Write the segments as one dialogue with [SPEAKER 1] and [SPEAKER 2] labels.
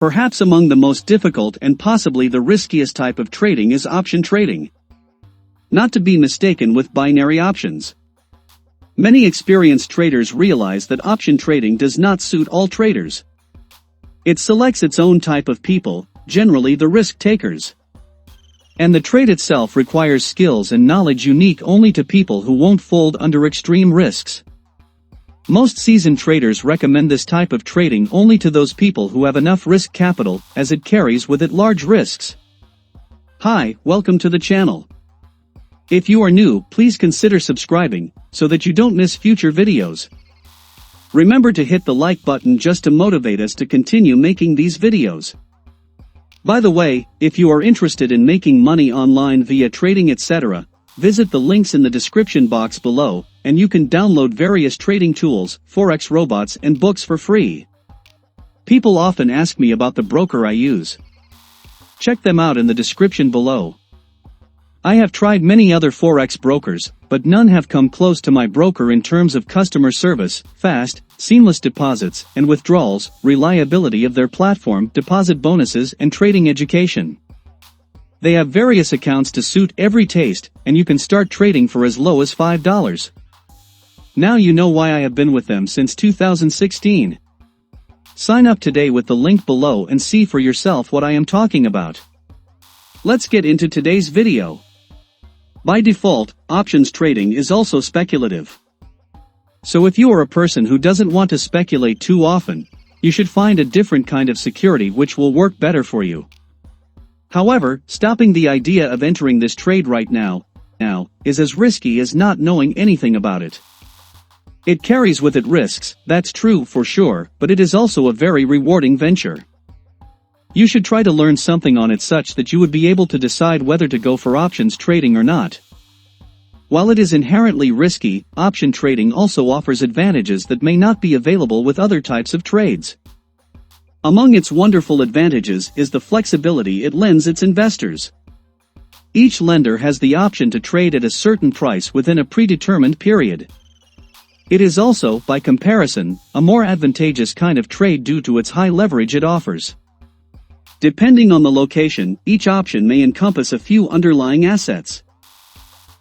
[SPEAKER 1] Perhaps among the most difficult and possibly the riskiest type of trading is option trading. Not to be mistaken with binary options. Many experienced traders realize that option trading does not suit all traders. It selects its own type of people, generally the risk takers. And the trade itself requires skills and knowledge unique only to people who won't fold under extreme risks. Most seasoned traders recommend this type of trading only to those people who have enough risk capital, as it carries with it large risks. Hi, welcome to the channel. If you are new, please consider subscribing, so that you don't miss future videos. Remember to hit the like button just to motivate us to continue making these videos. By the way, if you are interested in making money online via trading etc., visit the links in the description box below, and you can download various trading tools, forex robots and books for free. People often ask me about the broker I use. Check them out in the description below. I have tried many other forex brokers, but none have come close to my broker in terms of customer service, fast, seamless deposits and withdrawals, reliability of their platform, deposit bonuses and trading education. They have various accounts to suit every taste, and you can start trading for as low as $5. Now you know why I have been with them since 2016. Sign up today with the link below and see for yourself what I am talking about. Let's get into today's video. By default, options trading is also speculative. So if you are a person who doesn't want to speculate too often, you should find a different kind of security which will work better for you. However, stopping the idea of entering this trade right now is as risky as not knowing anything about it. It carries with it risks, that's true for sure, but it is also a very rewarding venture. You should try to learn something on it such that you would be able to decide whether to go for options trading or not. While it is inherently risky, option trading also offers advantages that may not be available with other types of trades. Among its wonderful advantages is the flexibility it lends its investors. Each lender has the option to trade at a certain price within a predetermined period. It is also, by comparison, a more advantageous kind of trade due to its high leverage it offers. Depending on the location, each option may encompass a few underlying assets.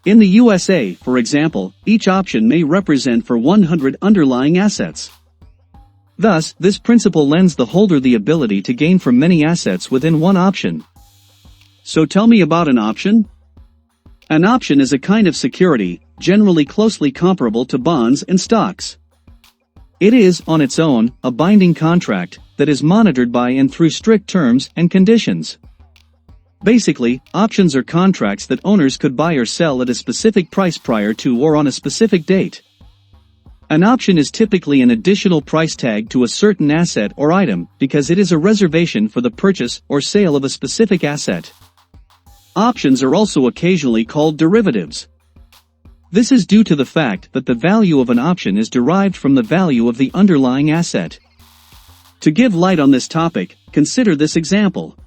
[SPEAKER 1] In the USA, for example, each option may represent for 100 underlying assets. Thus, this principle lends the holder the ability to gain from many assets within one option. So tell me about an option? An option is a kind of security, generally closely comparable to bonds and stocks. It is, on its own, a binding contract that is monitored by and through strict terms and conditions. Basically, options are contracts that owners could buy or sell at a specific price prior to or on a specific date. An option is typically an additional price tag to a certain asset or item because it is a reservation for the purchase or sale of a specific asset. Options are also occasionally called derivatives. This is due to the fact that the value of an option is derived from the value of the underlying asset. To give light on this topic, consider this example.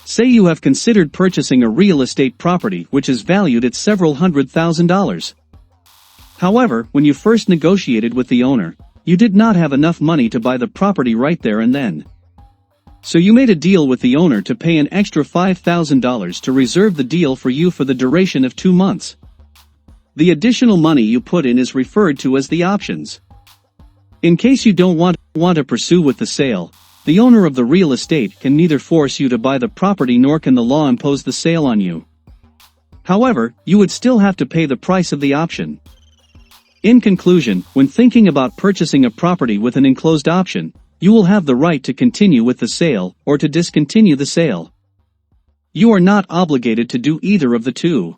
[SPEAKER 1] Say you have considered purchasing a real estate property which is valued at several $100,000. However, when you first negotiated with the owner, you did not have enough money to buy the property right there and then. So you made a deal with the owner to pay an extra $5,000 to reserve the deal for you for the duration of 2 months. The additional money you put in is referred to as the options. In case you don't want to pursue with the sale, the owner of the real estate can neither force you to buy the property nor can the law impose the sale on you. However, you would still have to pay the price of the option. In conclusion, when thinking about purchasing a property with an enclosed option, you will have the right to continue with the sale or to discontinue the sale. You are not obligated to do either of the two.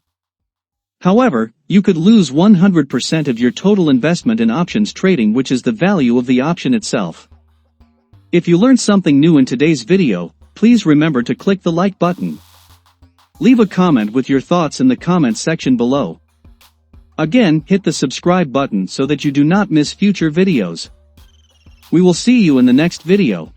[SPEAKER 1] However, you could lose 100% of your total investment in options trading, which is the value of the option itself. If you learned something new in today's video, please remember to click the like button. Leave a comment with your thoughts in the comment section below. Again, hit the subscribe button so that you do not miss future videos. We will see you in the next video.